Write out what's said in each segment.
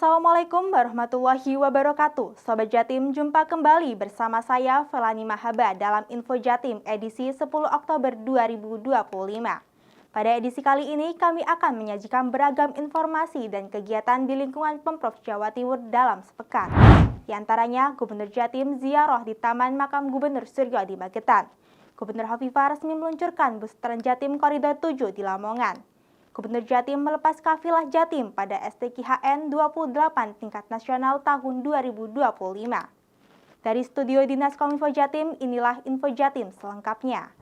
Assalamualaikum warahmatullahi wabarakatuh. Sobat Jatim, jumpa kembali bersama saya Felani Mahaba dalam Info Jatim edisi 10 Oktober 2025. Pada edisi kali ini kami akan menyajikan beragam informasi dan kegiatan di lingkungan Pemprov Jawa Timur dalam sepekan. Di antaranya, Gubernur Jatim ziarah di Taman Makam Gubernur Suryo di Magetan. Gubernur Hovifah resmi meluncurkan bus Trans Jatim Koridor 7 di Lamongan. Gubernur Jatim melepas kafilah Jatim pada STQHN 28 tingkat nasional tahun 2025. Dari studio Dinas Kominfo Jatim, inilah Info Jatim selengkapnya.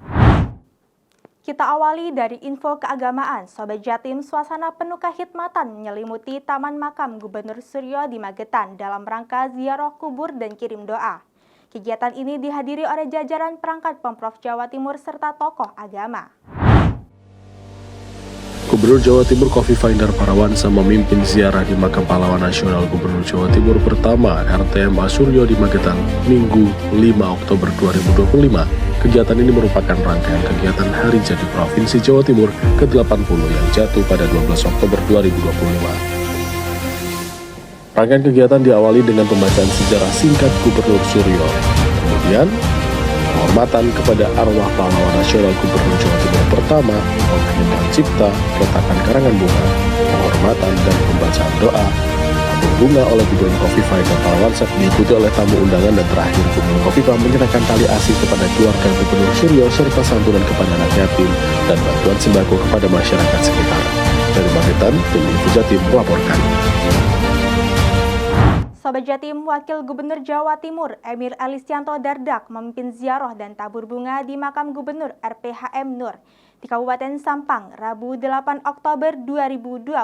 Kita awali dari info keagamaan. Sobat Jatim, suasana penuh kekhidmatan menyelimuti Taman Makam Gubernur Suryo di Magetan dalam rangka ziarah kubur dan kirim doa. Kegiatan ini dihadiri oleh jajaran perangkat Pemprov Jawa Timur serta tokoh agama. Gubernur Jawa Timur Khofifah Indar Parawansa memimpin ziarah di Makam Pahlawan Nasional Gubernur Jawa Timur pertama RTMA Suryo di Magetan, Minggu 5 Oktober 2025. Kegiatan ini merupakan rangkaian kegiatan Hari Jadi Provinsi Jawa Timur ke-80 yang jatuh pada 12 Oktober 2025. Rangkaian kegiatan diawali dengan pembacaan sejarah singkat Gubernur Suryo. Kemudian, penghormatan kepada arwah pahlawan nasional Gubernur Jawa Timur pertama, penghargaan cipta, peletakan karangan bunga, penghormatan dan pembacaan doa, tabur bunga oleh Gubernur Khofifah Indar Parawansa diikuti oleh tamu undangan dan terakhir Gubernur Khofifah menyerahkan tali asih kepada keluarga Gubernur Suryo serta santunan kepada anak yatim dan bantuan sembako kepada masyarakat sekitar. Dari Magetan, tim Info Jatim melaporkan. Sobat Jatim, Wakil Gubernur Jawa Timur Emil Elistianto Dardak memimpin ziarah dan tabur bunga di Makam Gubernur RPHM Nur di Kabupaten Sampang, Rabu 8 Oktober 2025.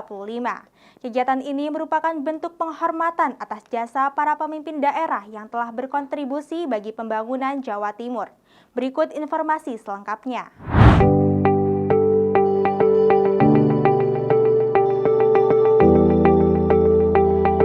Kegiatan ini merupakan bentuk penghormatan atas jasa para pemimpin daerah yang telah berkontribusi bagi pembangunan Jawa Timur. Berikut informasi selengkapnya.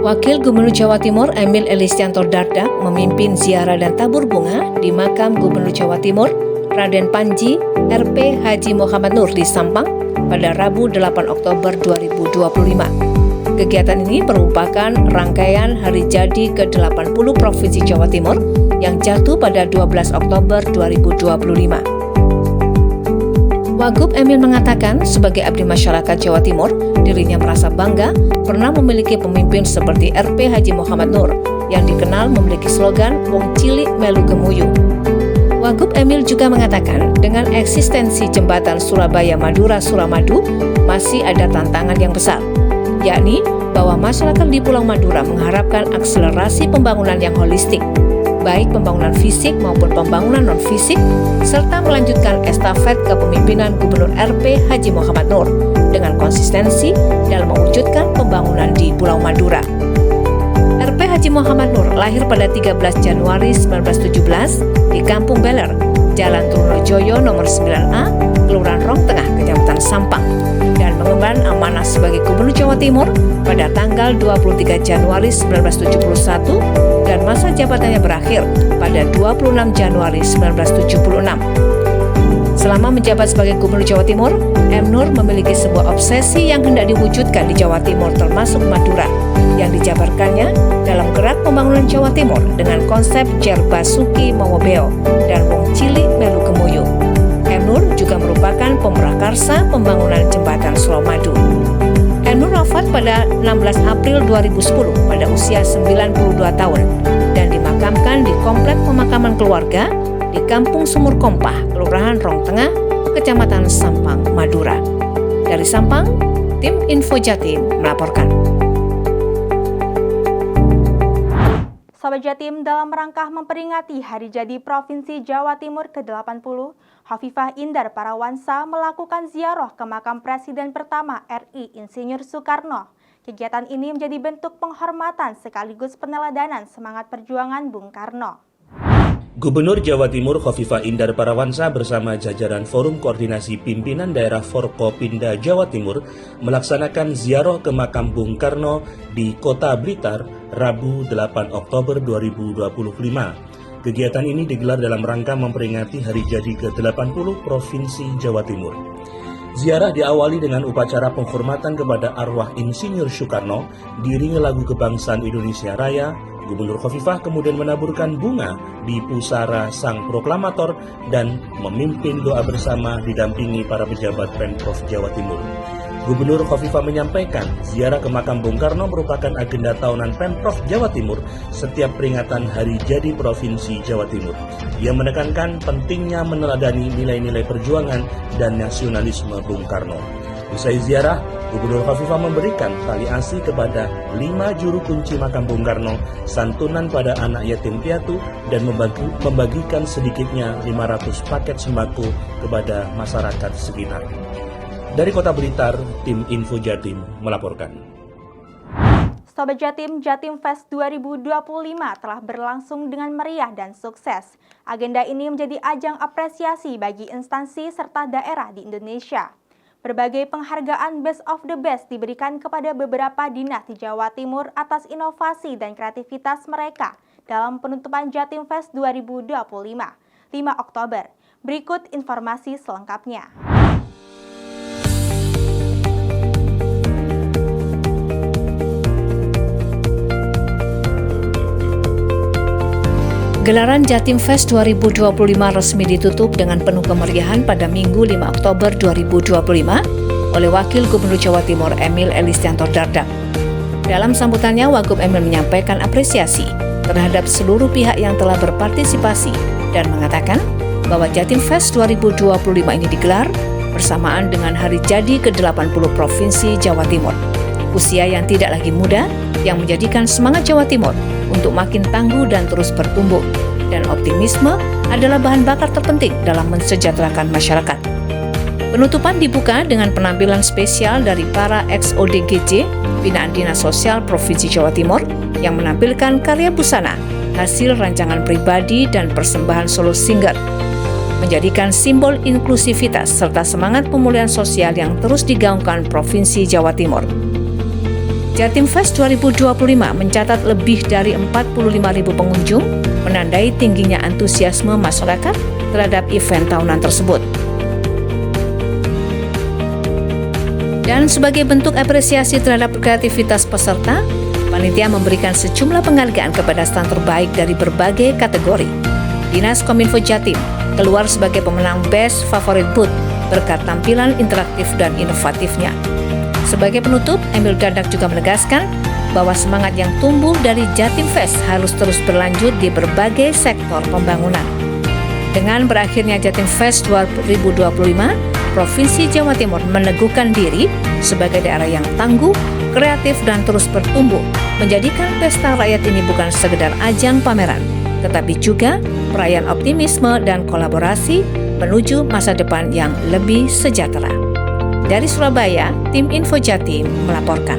Wakil Gubernur Jawa Timur Emil Elistianto Dardak memimpin ziarah dan tabur bunga di Makam Gubernur Jawa Timur Raden Panji RP Haji Muhammad Nur di Sampang pada Rabu 8 Oktober 2025. Kegiatan ini merupakan rangkaian Hari Jadi ke-80 Provinsi Jawa Timur yang jatuh pada 12 Oktober 2025. Wagub Emil mengatakan sebagai abdi masyarakat Jawa Timur, dirinya merasa bangga pernah memiliki pemimpin seperti RP Haji Muhammad Nur yang dikenal memiliki slogan Wong Cilik Melu Gemuyu. Wagub Emil juga mengatakan dengan eksistensi jembatan Surabaya-Madura Suramadu masih ada tantangan yang besar, yakni bahwa masyarakat di Pulau Madura mengharapkan akselerasi pembangunan yang holistik, baik pembangunan fisik maupun pembangunan non-fisik, serta melanjutkan estafet kepemimpinan Gubernur RP Haji Muhammad Nur dengan konsistensi dalam mewujudkan pembangunan di Pulau Madura. RP Haji Muhammad Nur lahir pada 13 Januari 1917 di Kampung Beler, Jalan Trunojoyo nomor 9A, Kelurahan Rong Tengah, Kecamatan Sampang, dan mengemban amanah sebagai Gubernur Jawa Timur pada tanggal 23 Januari 1971 dan masa jabatannya berakhir pada 26 Januari 1976. Selama menjabat sebagai Gubernur Jawa Timur, M. Nur memiliki sebuah obsesi yang hendak diwujudkan di Jawa Timur termasuk Madura, yang dijabarkannya dalam gerak pembangunan Jawa Timur dengan konsep Jer Basuki Mowobeo dan Wong Cilik Melu Gemuyu. M. Nur juga merupakan pemrakarsa pembangunan jembatan Suramadu. M. Nur wafat pada 16 April 2010 pada usia 92 tahun dan dimakamkan di Komplek Pemakaman Keluarga di Kampung Sumur Kompah, Kelurahan Rong Tengah, Kecamatan Sampang, Madura. Dari Sampang, tim Info Jatim melaporkan. Sobat Jatim, dalam rangka memperingati Hari Jadi Provinsi Jawa Timur ke-80, Hovifah Indar Parawansa melakukan ziarah ke makam Presiden pertama RI Insinyur Soekarno. Kegiatan ini menjadi bentuk penghormatan sekaligus peneladanan semangat perjuangan Bung Karno. Gubernur Jawa Timur Khofifah Indar Parawansa bersama jajaran Forum Koordinasi Pimpinan Daerah Forkopimda Jawa Timur melaksanakan ziarah ke makam Bung Karno di Kota Blitar, Rabu 8 Oktober 2025. Kegiatan ini digelar dalam rangka memperingati Hari Jadi ke-80 Provinsi Jawa Timur. Ziarah diawali dengan upacara penghormatan kepada arwah Insinyur Soekarno, diiringi lagu kebangsaan Indonesia Raya. Gubernur Khofifah kemudian menaburkan bunga di pusara sang proklamator dan memimpin doa bersama didampingi para pejabat Pemprov Jawa Timur. Gubernur Khofifah menyampaikan ziarah ke makam Bung Karno merupakan agenda tahunan Pemprov Jawa Timur setiap peringatan Hari Jadi Provinsi Jawa Timur. Ia menekankan pentingnya meneladani nilai-nilai perjuangan dan nasionalisme Bung Karno. Usai ziarah, Gubernur Khofifah memberikan tali asi kepada 5 juru kunci makam Bung Karno, santunan pada anak yatim piatu, dan membagikan sedikitnya 500 paket sembako kepada masyarakat sekitar. Dari Kota Blitar, tim Info Jatim melaporkan. Sobat Jatim, Jatim Fest 2025 telah berlangsung dengan meriah dan sukses. Agenda ini menjadi ajang apresiasi bagi instansi serta daerah di Indonesia. Berbagai penghargaan Best of the Best diberikan kepada beberapa dinas di Jawa Timur atas inovasi dan kreativitas mereka dalam penutupan Jatim Fest 2025, 5 Oktober. Berikut informasi selengkapnya. Gelaran Jatim Fest 2025 resmi ditutup dengan penuh kemeriahan pada Minggu 5 Oktober 2025 oleh Wakil Gubernur Jawa Timur Emil Elistianto Dardak. Dalam sambutannya, Wagub Emil menyampaikan apresiasi terhadap seluruh pihak yang telah berpartisipasi dan mengatakan bahwa Jatim Fest 2025 ini digelar bersamaan dengan Hari Jadi ke-80 Provinsi Jawa Timur. Usia yang tidak lagi muda yang menjadikan semangat Jawa Timur untuk makin tangguh dan terus bertumbuh, dan optimisme adalah bahan bakar terpenting dalam mensejahterakan masyarakat. Penutupan dibuka dengan penampilan spesial dari para ex-ODGJ Binaan Dinas Sosial Provinsi Jawa Timur yang menampilkan karya busana, hasil rancangan pribadi dan persembahan solo singer, menjadikan simbol inklusivitas serta semangat pemulihan sosial yang terus digaungkan Provinsi Jawa Timur. Jatim Fest 2025 mencatat lebih dari 45.000 pengunjung, menandai tingginya antusiasme masyarakat terhadap event tahunan tersebut. Dan sebagai bentuk apresiasi terhadap kreativitas peserta, panitia memberikan sejumlah penghargaan kepada stand terbaik dari berbagai kategori. Dinas Kominfo Jatim keluar sebagai pemenang Best Favorite Booth berkat tampilan interaktif dan inovatifnya. Sebagai penutup, Emil Dardak juga menegaskan bahwa semangat yang tumbuh dari Jatim Fest harus terus berlanjut di berbagai sektor pembangunan. Dengan berakhirnya Jatim Fest 2025, Provinsi Jawa Timur meneguhkan diri sebagai daerah yang tangguh, kreatif, dan terus bertumbuh, menjadikan pesta rakyat ini bukan sekedar ajang pameran, tetapi juga perayaan optimisme dan kolaborasi menuju masa depan yang lebih sejahtera. Dari Surabaya, tim Info Jatim melaporkan.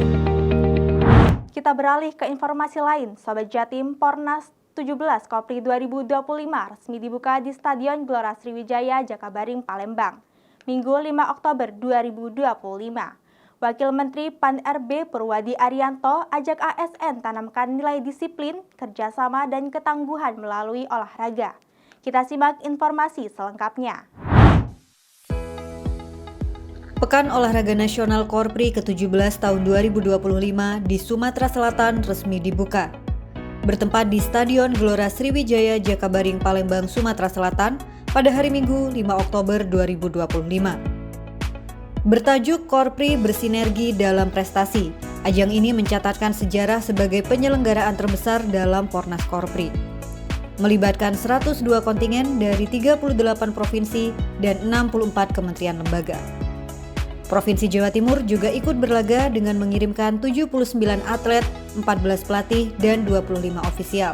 Kita beralih ke informasi lain. Sobat Jatim, Pornas 17 Kopri 2025 resmi dibuka di Stadion Gelora Sriwijaya, Jakabaring, Palembang, Minggu 5 Oktober 2025. Wakil Menteri Pan-RB Purwadi Arianto ajak ASN tanamkan nilai disiplin, kerjasama, dan ketangguhan melalui olahraga. Kita simak informasi selengkapnya. Pekan Olahraga Nasional Korpri ke-17 tahun 2025 di Sumatera Selatan resmi dibuka. Bertempat di Stadion Gelora Sriwijaya, Jakabaring, Palembang, Sumatera Selatan pada hari Minggu 5 Oktober 2025. Bertajuk Korpri Bersinergi dalam Prestasi, ajang ini mencatatkan sejarah sebagai penyelenggaraan terbesar dalam Pornas Korpri. Melibatkan 102 kontingen dari 38 provinsi dan 64 kementerian lembaga. Provinsi Jawa Timur juga ikut berlaga dengan mengirimkan 79 atlet, 14 pelatih, dan 25 ofisial.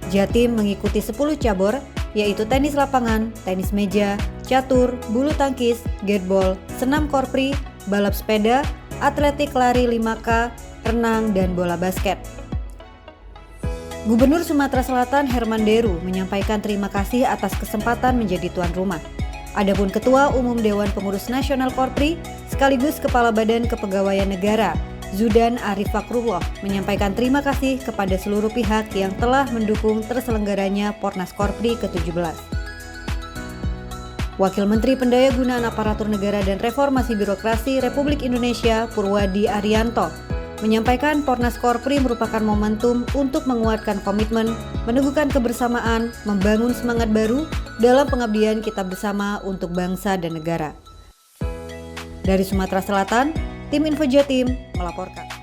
Jatim mengikuti 10 cabur, yaitu tenis lapangan, tenis meja, catur, bulu tangkis, gateball, senam korpri, balap sepeda, atletik lari 5K, renang, dan bola basket. Gubernur Sumatera Selatan Herman Deru menyampaikan terima kasih atas kesempatan menjadi tuan rumah. Adapun Ketua Umum Dewan Pengurus Nasional Korpri sekaligus Kepala Badan Kepegawaian Negara, Zudan Arif Fakrullah, menyampaikan terima kasih kepada seluruh pihak yang telah mendukung terselenggaranya Pornas Korpri ke-17. Wakil Menteri Pendayagunaan Aparatur Negara dan Reformasi Birokrasi Republik Indonesia Purwadi Arianto menyampaikan Pornas Korpri merupakan momentum untuk menguatkan komitmen, meneguhkan kebersamaan, membangun semangat baru dalam pengabdian kita bersama untuk bangsa dan negara. Dari Sumatera Selatan, tim Info Jatim melaporkan.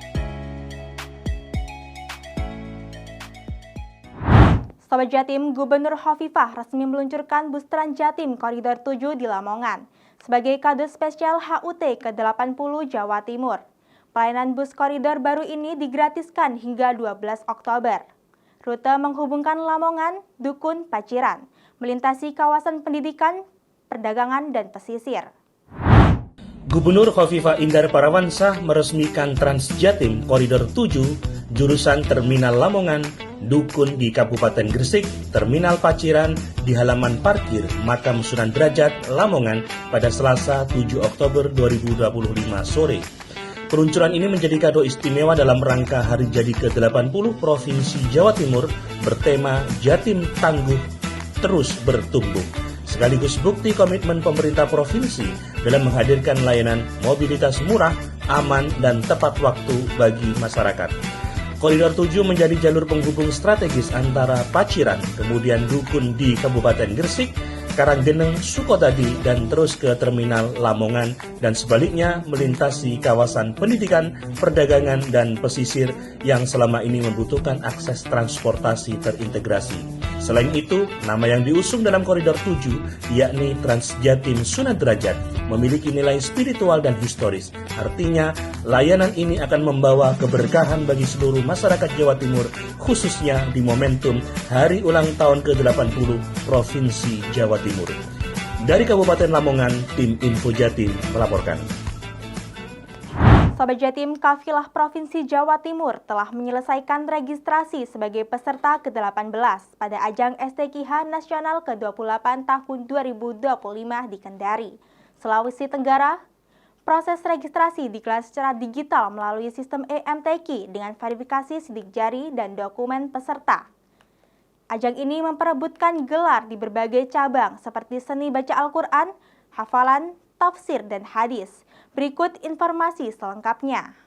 Sobat Jatim, Gubernur Khofifah resmi meluncurkan bus Trans Jatim Koridor 7 di Lamongan sebagai kado spesial HUT ke-80 Jawa Timur. Pelayanan bus koridor baru ini digratiskan hingga 12 Oktober. Rute menghubungkan Lamongan, Dukun, Paciran, melintasi kawasan pendidikan, perdagangan, dan pesisir. Gubernur Khofifah Indar Parawansa meresmikan Trans Jatim Koridor 7 jurusan Terminal Lamongan, Dukun di Kabupaten Gresik, Terminal Paciran di halaman parkir Makam Sunan Derajat, Lamongan pada Selasa 7 Oktober 2025 sore. Peluncuran ini menjadi kado istimewa dalam rangka Hari Jadi ke-80 Provinsi Jawa Timur bertema Jatim Tangguh Terus Bertumbuh. Sekaligus bukti komitmen pemerintah provinsi dalam menghadirkan layanan mobilitas murah, aman, dan tepat waktu bagi masyarakat. Koridor 7 menjadi jalur penghubung strategis antara Paciran, kemudian Dukun di Kabupaten Gresik, Karanggeneng, Sukotadi, dan terus ke Terminal Lamongan, dan sebaliknya melintasi kawasan pendidikan, perdagangan, dan pesisir yang selama ini membutuhkan akses transportasi terintegrasi. Selain itu, nama yang diusung dalam Koridor 7, yakni Trans Jatim Sunan Derajat, memiliki nilai spiritual dan historis. Artinya, layanan ini akan membawa keberkahan bagi seluruh masyarakat Jawa Timur, khususnya di momentum Hari Ulang Tahun ke-80 Provinsi Jawa Timur. Dari Kabupaten Lamongan, tim Info Jatim melaporkan. Sobat Jatim, Kafilah Provinsi Jawa Timur telah menyelesaikan registrasi sebagai peserta ke-18 pada ajang STQH Nasional ke-28 tahun 2025 di Kendari, Sulawesi Tenggara. Proses registrasi digelar secara digital melalui sistem EMTQ dengan verifikasi sidik jari dan dokumen peserta. Ajang ini memperebutkan gelar di berbagai cabang seperti seni baca Al-Quran, hafalan, tafsir, dan hadis. Berikut informasi selengkapnya.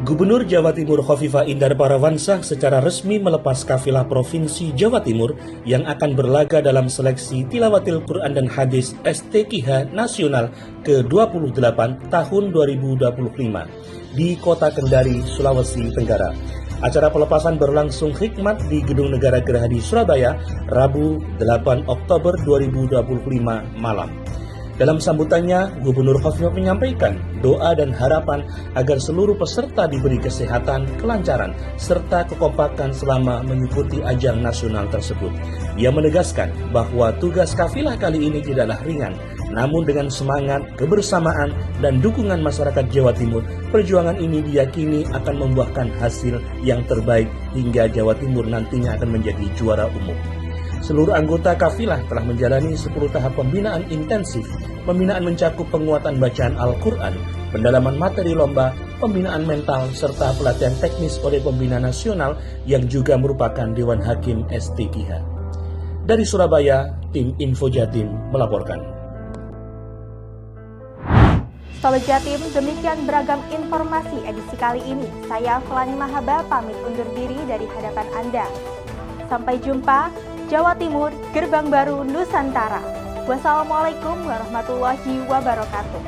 Gubernur Jawa Timur Khofifah Indar Parawansa secara resmi melepas kafilah Provinsi Jawa Timur yang akan berlaga dalam seleksi Tilawatil Quran dan Hadis STQH Nasional ke-28 tahun 2025 di Kota Kendari, Sulawesi Tenggara. Acara pelepasan berlangsung hikmat di Gedung Negara Gerahadi Surabaya, Rabu 8 Oktober 2025 malam. Dalam sambutannya, Gubernur Khofifah menyampaikan doa dan harapan agar seluruh peserta diberi kesehatan, kelancaran, serta kekompakan selama mengikuti ajang nasional tersebut. Ia menegaskan bahwa tugas kafilah kali ini tidaklah ringan, namun dengan semangat, kebersamaan, dan dukungan masyarakat Jawa Timur, perjuangan ini diyakini akan membuahkan hasil yang terbaik hingga Jawa Timur nantinya akan menjadi juara umum. Seluruh anggota kafilah telah menjalani 10 tahap pembinaan intensif. Pembinaan mencakup penguatan bacaan Al-Quran, pendalaman materi lomba, pembinaan mental, serta pelatihan teknis oleh Pembina Nasional yang juga merupakan Dewan Hakim STQH. Dari Surabaya, tim Info Jatim melaporkan. Sobat Jatim, demikian beragam informasi edisi kali ini. Saya Felani Mahaba pamit undur diri dari hadapan Anda. Sampai jumpa. Jawa Timur, Gerbang Baru Nusantara. Wassalamualaikum warahmatullahi wabarakatuh.